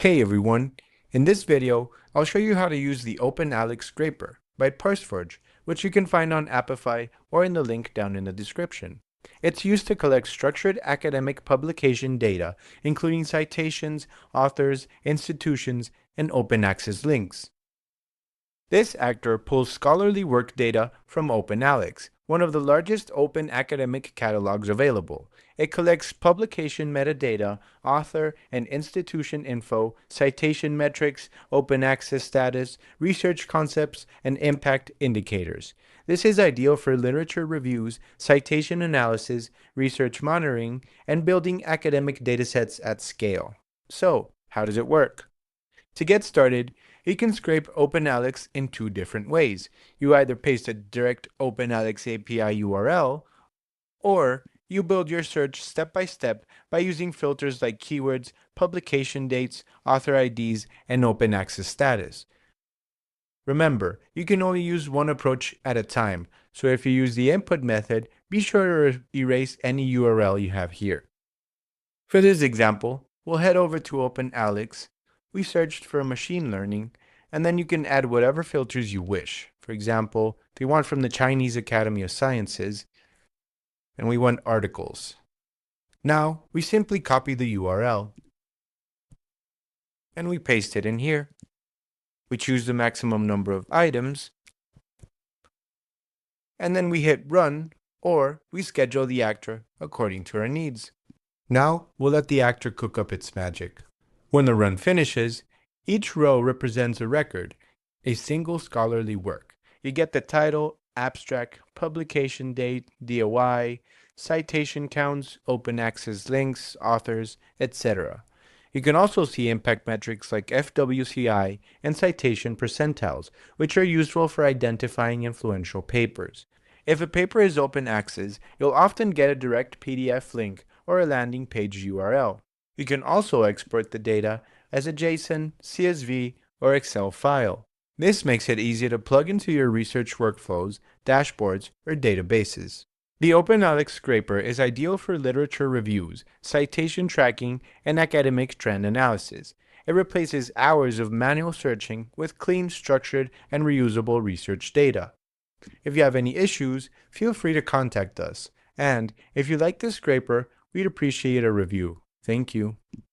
Hey everyone! In this video, I'll show you how to use the OpenAlex Scraper by ParseForge, which you can find on Apify or in the link down in the description. It's used to collect structured academic publication data, including citations, authors, institutions, and open access links. This actor pulls scholarly work data from OpenAlex, one of the largest open academic catalogs available. It collects publication metadata, author and institution info, citation metrics, open access status, research concepts, and impact indicators. This is ideal for literature reviews, citation analysis, research monitoring, and building academic datasets at scale. So, how does it work? To get started, you can scrape OpenAlex in two different ways. You either paste a direct OpenAlex API URL, or you build your search step by step by using filters like keywords, publication dates, author IDs, and open access status. Remember, you can only use one approach at a time, so if you use the input method, be sure to erase any URL you have here. For this example, we'll head over to OpenAlex. We searched for machine learning, and then you can add whatever filters you wish. For example, if you want from the Chinese Academy of Sciences, and we want articles. Now, we simply copy the URL, and we paste it in here. We choose the maximum number of items, and then we hit run, or we schedule the actor according to our needs. Now, we'll let the actor cook up its magic. When the run finishes, each row represents a record, a single scholarly work. You get the title, abstract, publication date, DOI, citation counts, open access links, authors, etc. You can also see impact metrics like FWCI and citation percentiles, which are useful for identifying influential papers. If a paper is open access, you'll often get a direct PDF link or a landing page URL. You can also export the data as a JSON, CSV, or Excel file. This makes it easy to plug into your research workflows, dashboards, or databases. The OpenAlex Scraper is ideal for literature reviews, citation tracking, and academic trend analysis. It replaces hours of manual searching with clean, structured, and reusable research data. If you have any issues, feel free to contact us. And if you like this scraper, we'd appreciate a review. Thank you.